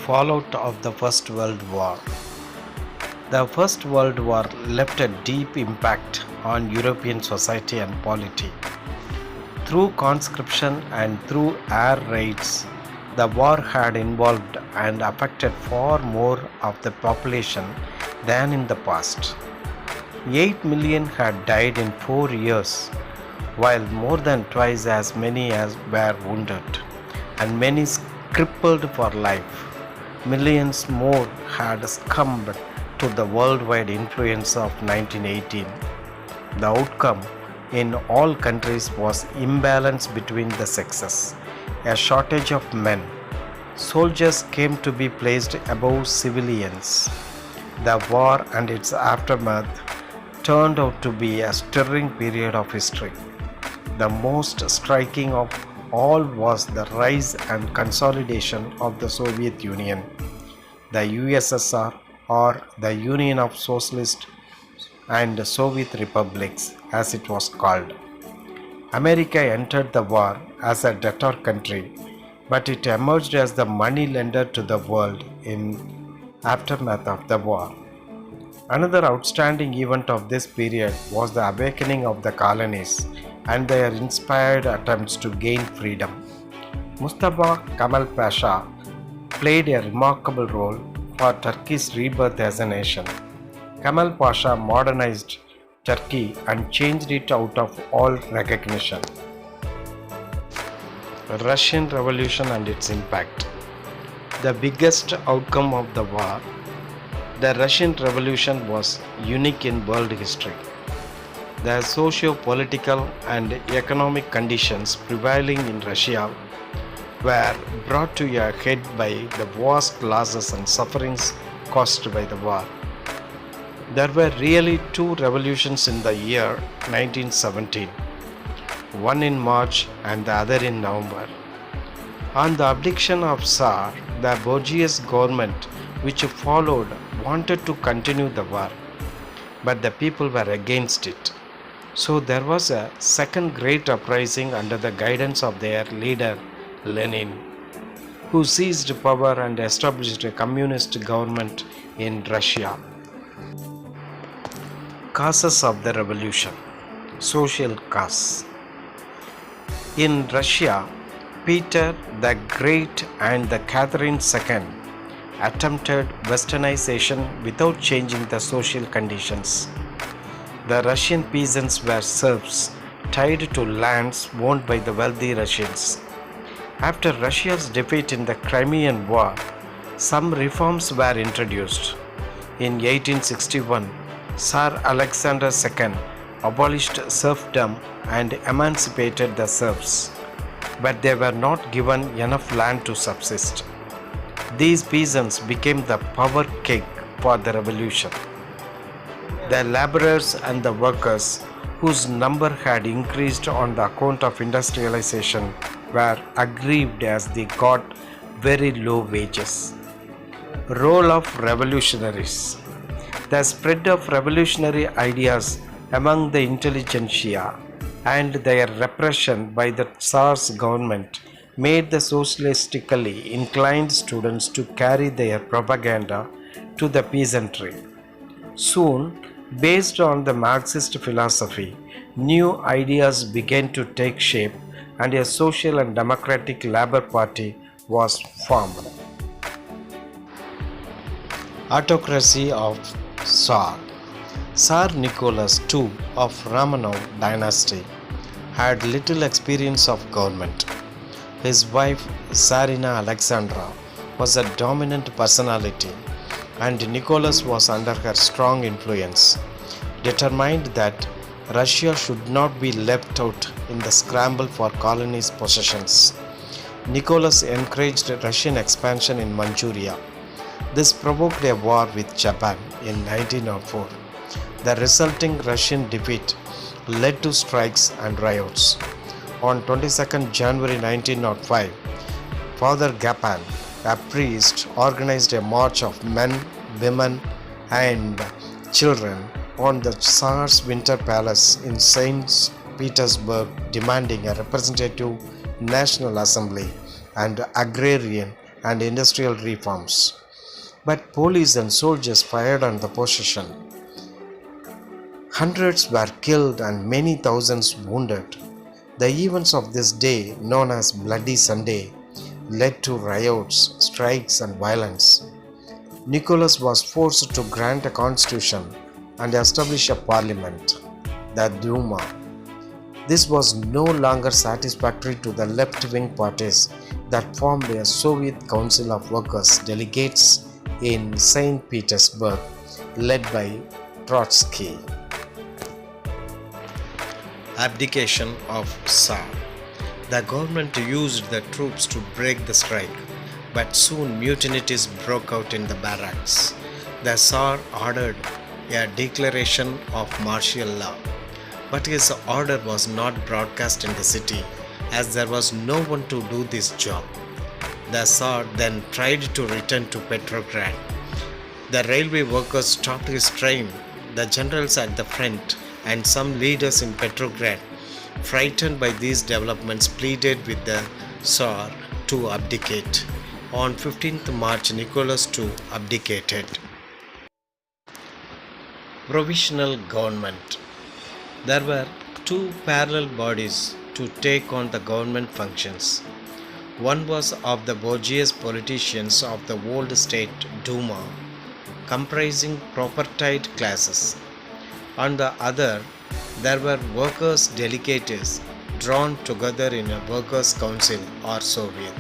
fallout of the First World War. The First World War left a deep impact on European society and polity. Through conscription and through air raids, the war had involved and affected far more of the population than in the past. 8 million had died in 4 years, while more than twice as many as were wounded, and many crippled for life. Millions more had succumbed to the worldwide influence of 1918. The outcome in all countries was imbalance between the sexes, a shortage of men. Soldiers came to be placed above civilians. The war and its aftermath turned out to be a stirring period of history. The most striking of all was the rise and consolidation of the Soviet Union, the USSR, or the Union of Socialist and Soviet Republics as it was called. America entered the war as a debtor country, but it emerged as the money lender to the world in aftermath of the war. Another outstanding event of this period was the awakening of the colonies and their inspired attempts to gain freedom. Mustafa Kemal Pasha played a remarkable role for Turkey's rebirth as a nation. Kemal Pasha modernized Turkey and changed it out of all recognition. Russian Revolution and its impact. The biggest outcome of the war, the Russian Revolution, was unique in world history. The socio-political and economic conditions prevailing in Russia were brought to a head by the vast losses and sufferings caused by the war. There were really two revolutions in the year 1917, one in March and the other in November. On the abdication of Tsar, the bourgeois government which followed wanted to continue the war, but the people were against it. So there was a second great uprising under the guidance of their leader Lenin, who seized power and established a communist government in Russia. Causes of the revolution. Social cause. In Russia, Peter the Great and the Catherine II attempted westernization without changing the social conditions. The Russian peasants were serfs tied to lands owned by the wealthy Russians. After Russia's defeat in the Crimean War, some reforms were introduced. In 1861, Tsar Alexander II abolished serfdom and emancipated the serfs, but they were not given enough land to subsist. These peasants became the power cake for the revolution. The laborers and the workers, whose number had increased on the account of industrialization, were aggrieved as they got very low wages. Role of revolutionaries. The spread of revolutionary ideas among the intelligentsia and their repression by the Tsar's government made the socialistically inclined students to carry their propaganda to the peasantry. Soon, based on the Marxist philosophy, new ideas began to take shape and a social and democratic Labour Party was formed. Autocracy of Tsar. Tsar Nicholas II of Romanov dynasty had little experience of government. His wife Tsarina Alexandra was a dominant personality, and Nicholas was under her strong influence. Determined that Russia should not be left out in the scramble for colonies' possessions, Nicholas encouraged Russian expansion in Manchuria. This provoked a war with Japan in 1904. The resulting Russian defeat led to strikes and riots. On 22 January 1905, Father Gapan, a priest, organized a march of men, women, and children on the Tsar's Winter Palace in St. Petersburg, demanding a representative national assembly and agrarian and industrial reforms. But police and soldiers fired on the position. Hundreds were killed and many thousands wounded. The events of this day, known as Bloody Sunday, led to riots, strikes, and violence. Nicholas was forced to grant a constitution and establish a parliament, the Duma. This was no longer satisfactory to the left-wing parties that formed a Soviet Council of Workers delegates in St. Petersburg, led by Trotsky. Abdication of Tsar. The government used the troops to break the strike, but soon mutinies broke out in the barracks. The Tsar ordered a declaration of martial law, but his order was not broadcast in the city as there was no one to do this job. The Tsar then tried to return to Petrograd. The railway workers stopped his train. The generals at the front and some leaders in Petrograd, frightened by these developments, pleaded with the Tsar to abdicate. On 15th March, Nicholas II abdicated. Provisional government. There were two parallel bodies to take on the government functions. One was of the bourgeois politicians of the old state Duma, comprising propertied classes. On the other, there were workers' delegates drawn together in a workers' council or Soviet.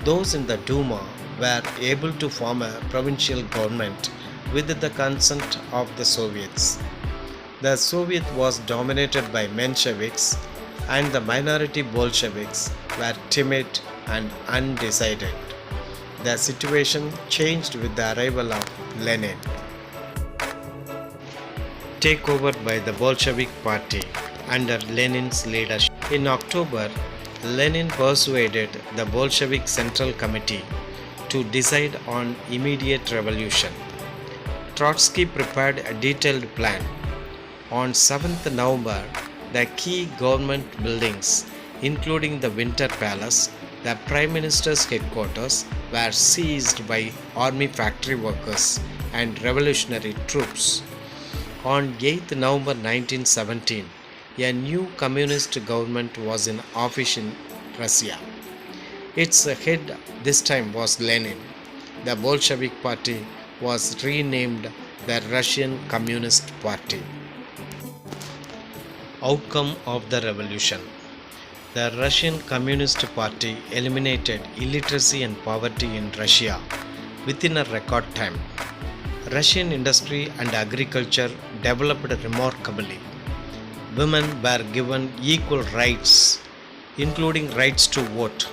Those in the Duma were able to form a provincial government with the consent of the Soviets. The Soviet was dominated by Mensheviks, and the minority Bolsheviks were timid and undecided. The situation changed with the arrival of Lenin. Takeover by the Bolshevik Party under Lenin's leadership. In October, Lenin persuaded the Bolshevik Central Committee to decide on immediate revolution. Trotsky prepared a detailed plan. On 7th November, the key government buildings, including the Winter Palace, the Prime Minister's headquarters, were seized by army factory workers and revolutionary troops. On 8th November 1917, a new communist government was in office in Russia. Its head this time was Lenin. The Bolshevik Party was renamed the Russian Communist Party. Outcome of the revolution. The Russian Communist Party eliminated illiteracy and poverty in Russia within a record time. Russian industry and agriculture developed remarkably. Women were given equal rights, including rights to vote.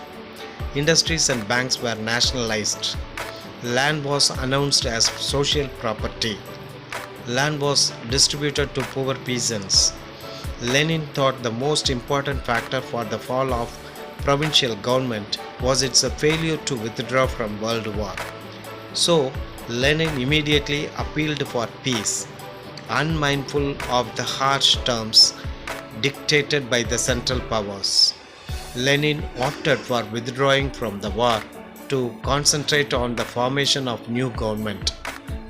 Industries and banks were nationalized. Land was announced as social property. Land was distributed to poor peasants. Lenin thought the most important factor for the fall of provincial government was its failure to withdraw from World War. So, Lenin immediately appealed for peace, unmindful of the harsh terms dictated by the Central Powers. Lenin opted for withdrawing from the war to concentrate on the formation of new government.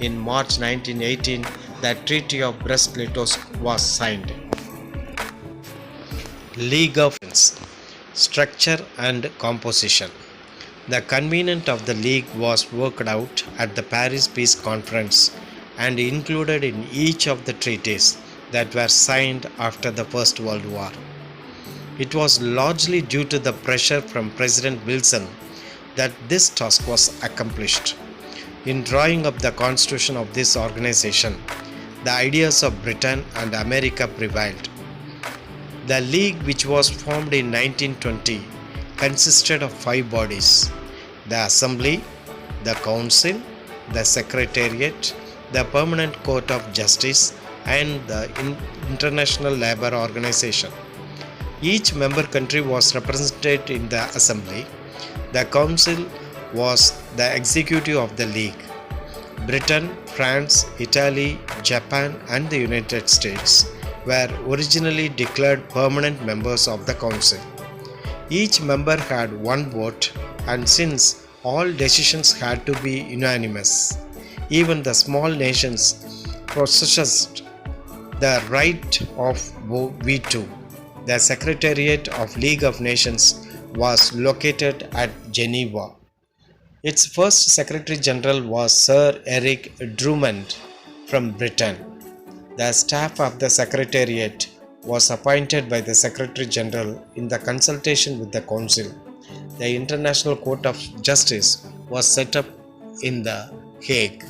In March 1918, the Treaty of Brest-Litovsk was signed. League of Nations. Structure and composition. The convenient of the League was worked out at the Paris Peace Conference and included in each of the treaties that were signed after the First World War. It was largely due to the pressure from President Wilson that this task was accomplished. In drawing up the constitution of this organization, the ideas of Britain and America prevailed. The League, which was formed in 1920, consisted of 5 bodies: the Assembly, the Council, the Secretariat, the Permanent Court of Justice, and the International Labour Organization. Each member country was represented in the Assembly. The Council was the executive of the League. Britain, France, Italy, Japan, and the United States were originally declared permanent members of the Council. Each member had 1 vote, and since All decisions had to be unanimous. Even the small nations possessed the right of veto. The Secretariat of League of Nations was located at Geneva. Its first Secretary General was Sir Eric Drummond from Britain. The staff of the Secretariat was appointed by the Secretary General in the consultation with the Council. The International Court of Justice was set up in The Hague.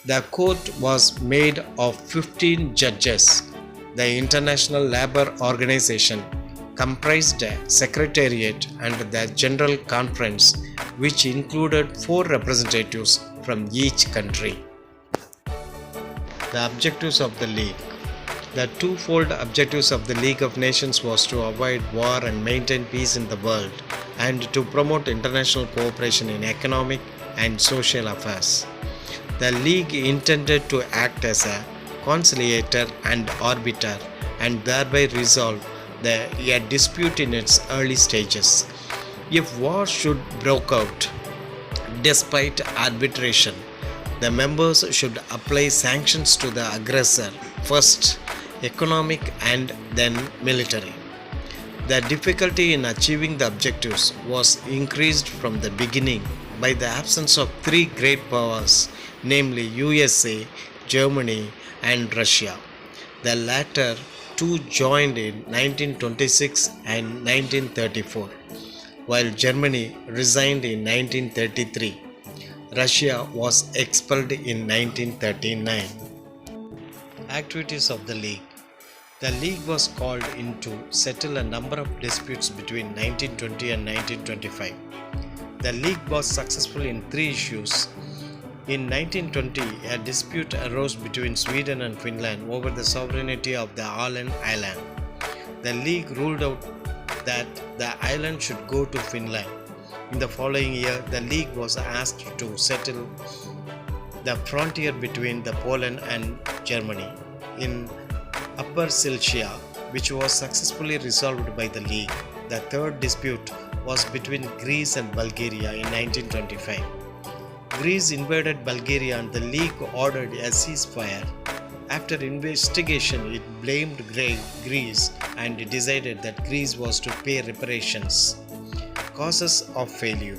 The court was made of 15 judges. The International Labour Organization comprised a secretariat and the General Conference, which included 4 representatives from each country. The objectives of the League. The twofold objectives of the League of Nations was to avoid war and maintain peace in the world, and to promote international cooperation in economic and social affairs. The League intended to act as a conciliator and arbiter and thereby resolve a dispute in its early stages. If war should break out, despite arbitration, the members should apply sanctions to the aggressor, first economic and then military. The difficulty in achieving the objectives was increased from the beginning by the absence of 3 great powers, namely USA, Germany, and Russia. The latter two joined in 1926 and 1934, while Germany resigned in 1933. Russia was expelled in 1939. Activities of the League. The League was called in to settle a number of disputes between 1920 and 1925. The League was successful in 3 issues. In 1920, a dispute arose between Sweden and Finland over the sovereignty of the Åland Island. The League ruled out that the island should go to Finland. In the following year, the League was asked to settle the frontier between Poland and Germany in Upper Silesia, which was successfully resolved by the League. The third dispute was between Greece and Bulgaria in 1925. Greece invaded Bulgaria and the League ordered a ceasefire. After investigation, it blamed Greece and decided that Greece was to pay reparations. Causes of failure.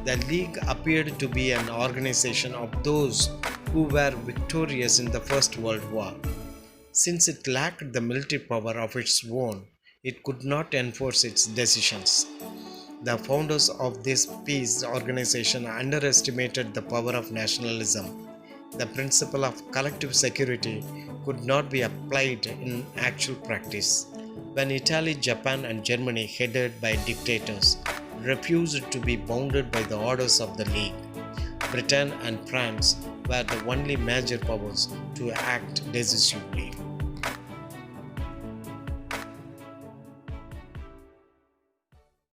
The League appeared to be an organization of those who were victorious in the First World War. Since it lacked the military power of its own, it could not enforce its decisions. The founders of this peace organization underestimated the power of nationalism. The principle of collective security could not be applied in actual practice. When Italy, Japan, and Germany, headed by dictators, refused to be bounded by the orders of the League, Britain and France were the only major powers to act decisively.